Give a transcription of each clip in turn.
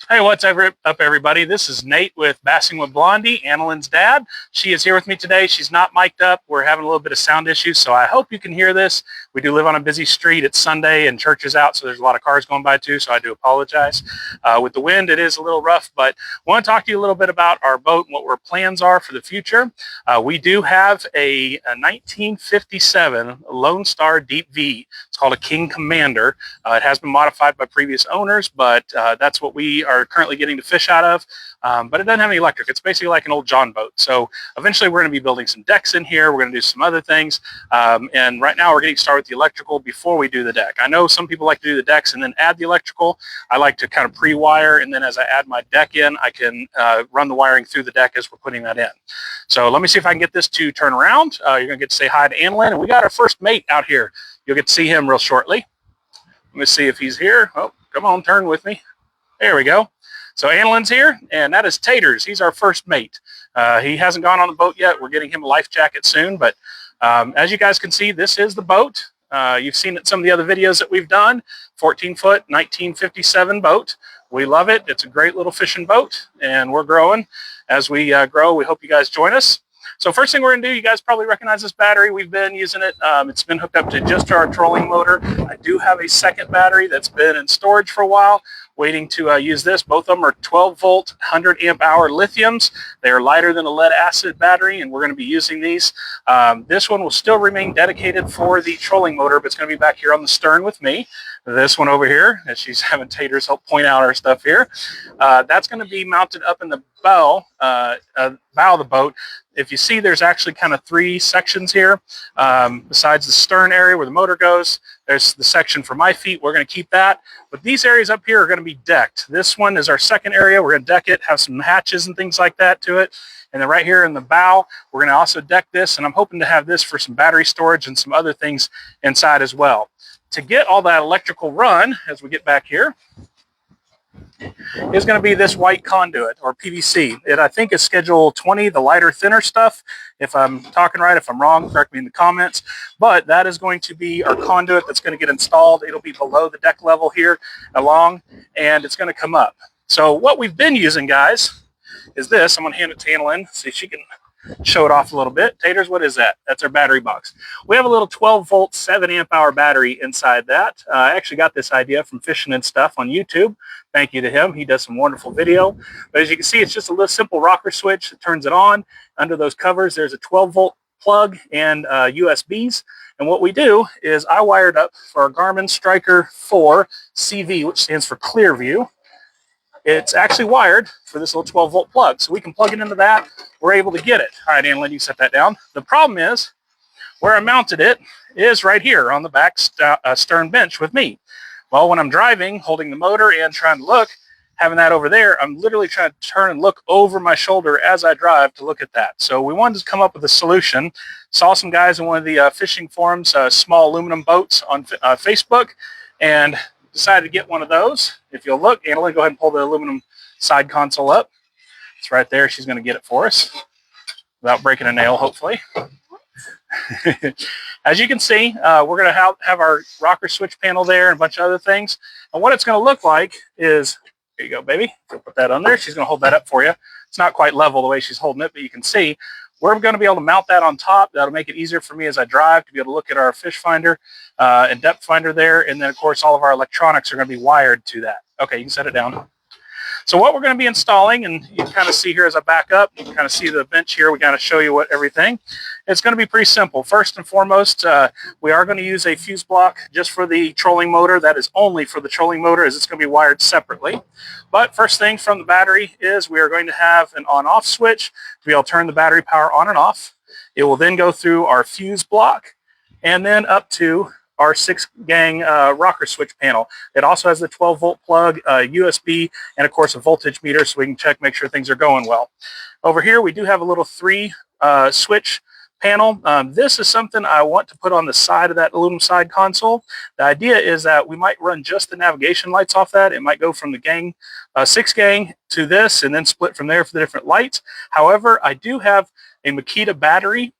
Hey, what's up, everybody? This is Nate with Bassing with Blondie, Annalyn's dad. She is here with me today. She's not mic'd up. We're having a little bit of sound issues, so I hope you can hear this. We do live on a busy street. It's Sunday and church is out, so there's a lot of cars going by too, so I do apologize. With the wind, it is a little rough, but I want to talk to you a little bit about our boat and what our plans are for the future. We do have a 1957 Lone Star Deep V. It's called a King Commander. It has been modified by previous owners, but that's what we are currently getting the fish out of, but it doesn't have any electric. It's basically like an old John boat. So eventually we're going to be building some decks in here. We're going to do some other things, and right now we're getting started with the electrical before we do the deck. I know some people like to do the decks and then add the electrical. I like to kind of pre-wire, and then as I add my deck in, I can run the wiring through the deck as we're putting that in. So let me see if I can get this to turn around. You're going to get to say hi to Annalyn, and we got our first mate out here. You'll get to see him real shortly. Let me see if he's here. Oh, come on, turn with me. There we go. So Annalyn's here, and that is Taters. He's our first mate. He hasn't gone on the boat yet. We're getting him a life jacket soon, but as you guys can see, this is the boat. You've seen it in some of the other videos that we've done. 14-foot, 1957 boat. We love it. It's a great little fishing boat, and we're growing. As we grow, we hope you guys join us. So first thing we're going to do, you guys probably recognize this battery. We've been using it. It's been hooked up to just our trolling motor. I do have a second battery that's been in storage for a while, waiting to use this. Both of them are 12-volt, 100-amp-hour lithiums. They are lighter than a lead-acid battery, and we're going to be using these. This one will still remain dedicated for the trolling motor, but it's going to be back here on the stern with me. This one over here, as she's having Taters help point out our stuff here, that's going to be mounted up in the bow of the boat. If you see, there's actually kind of three sections here. Besides the stern area where the motor goes, there's the section for my feet. We're going to keep that. But these areas up here are going to be decked. This one is our second area. We're going to deck it, have some hatches and things like that to it. And then right here in the bow, we're going to also deck this. And I'm hoping to have this for some battery storage and some other things inside as well. To get all that electrical run, as we get back here, is going to be this white conduit, or PVC. It, I think, is schedule 20, the lighter, thinner stuff. If I'm talking right, if I'm wrong, correct me in the comments. But that is going to be our conduit that's going to get installed. It'll be below the deck level here along, and it's going to come up. So what we've been using, guys, is this. I'm going to hand it to Annalyn, see if she can show it off a little bit. Taters, what is that? That's our battery box. We have a little 12-volt, 7-amp-hour battery inside that. I actually got this idea from Fishing and Stuff on YouTube. Thank you to him. He does some wonderful video. But as you can see, it's just a little simple rocker switch that turns it on. Under those covers, there's a 12-volt plug and USBs. And what we do is I wired up for our Garmin Striker 4 CV, which stands for Clearview. It's actually wired for this little 12-volt plug. So we can plug it into that. We're able to get it. All right, Annalyn, you set that down. The problem is, where I mounted it is right here on the back stern bench with me. Well, when I'm driving, holding the motor and trying to look, having that over there, I'm literally trying to turn and look over my shoulder as I drive to look at that. So we wanted to come up with a solution. Saw some guys in one of the fishing forums, small aluminum boats on Facebook, and decided to get one of those. If you'll look, Annalyn, go ahead and pull the aluminum side console up. It's right there. She's going to get it for us without breaking a nail, hopefully. As you can see, we're going to have our rocker switch panel there and a bunch of other things. And what it's going to look like is, here you go, baby. We'll put that on there. She's going to hold that up for you. It's not quite level the way she's holding it, but you can see we're going to be able to mount that on top. That'll make it easier for me as I drive to be able to look at our fish finder and depth finder there. And then, of course, all of our electronics are going to be wired to that. Okay, you can set it down. So what we're going to be installing, and you can kind of see here as I back up, you can kind of see the bench here. We got to show you what everything. It's going to be pretty simple. First and foremost, we are going to use a fuse block just for the trolling motor. That is only for the trolling motor, as it's going to be wired separately. But first thing from the battery is we are going to have an on-off switch to be able to turn the battery power on and off. It will then go through our fuse block and then up to our 6-gang rocker switch panel. It also has the 12-volt plug, USB, and of course a voltage meter so we can check, make sure things are going well. Over here we do have a little 3-switch panel. This is something I want to put on the side of that aluminum side console. The idea is that we might run just the navigation lights off that. It might go from the gang, 6-gang to this and then split from there for the different lights. However, I do have a Makita battery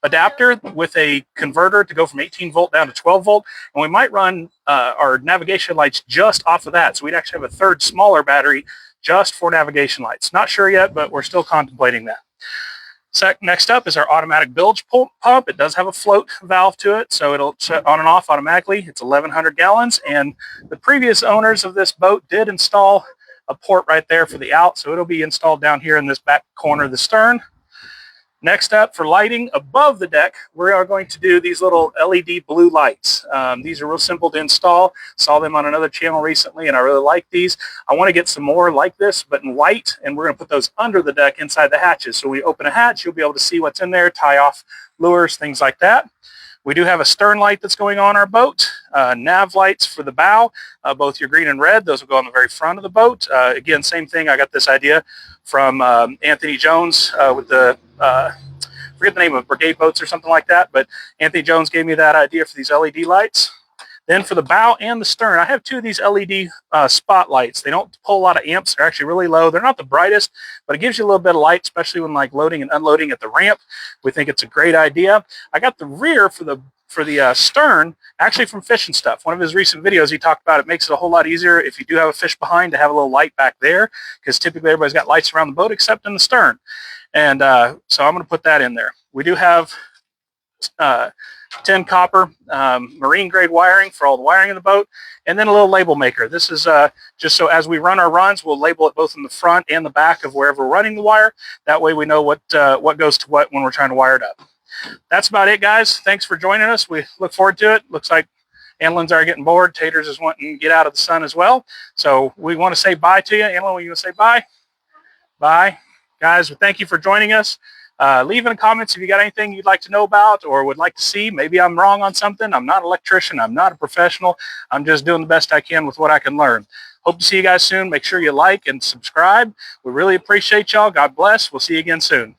adapter with a converter to go from 18 volt down to 12 volt, and we might run our navigation lights just off of that. So we'd actually have a third smaller battery just for navigation lights. Not sure yet, but we're still contemplating that. Next up is our automatic bilge pump. It does have a float valve to it, so it'll shut on and off automatically. It's 1,100 gallons, and the previous owners of this boat did install a port right there for the out, so it'll be installed down here in this back corner of the stern. Next up, for lighting above the deck, we are going to do these little LED blue lights. These are real simple to install. Saw them on another channel recently, and I really like these. I want to get some more like this, but in white, and we're going to put those under the deck inside the hatches. So when we open a hatch, you'll be able to see what's in there, tie off lures, things like that. We do have a stern light that's going on our boat, nav lights for the bow, both your green and red. Those will go on the very front of the boat. Again, same thing. I got this idea from Anthony Jones with the, forget the name of Brigade Boats or something like that, but Anthony Jones gave me that idea for these LED lights. Then for the bow and the stern, I have two of these LED spotlights. They don't pull a lot of amps. They're actually really low. They're not the brightest, but it gives you a little bit of light, especially when like loading and unloading at the ramp. We think it's a great idea. I got the rear for the stern actually from Fishing Stuff. One of his recent videos, he talked about it makes it a whole lot easier if you do have a fish behind to have a little light back there, because typically everybody's got lights around the boat except in the stern. And so I'm going to put that in there. We do have 10 copper marine grade wiring for all the wiring in the boat, and then a little label maker. This is just so as we run our runs, we'll label it both in the front and the back of wherever we're running the wire. That way we know what goes to what when we're trying to wire it up. That's about it, guys. Thanks for joining us. We look forward to it. Looks like Annalyn's are getting bored. Taters is wanting to get out of the sun as well. So we want to say bye to you. Annalyn, you want to say bye? Bye. Guys, thank you for joining us. Leave in the comments if you got anything you'd like to know about or would like to see. Maybe I'm wrong on something. I'm not an electrician. I'm not a professional. I'm just doing the best I can with what I can learn. Hope to see you guys soon. Make sure you like and subscribe. We really appreciate y'all. God bless. We'll see you again soon.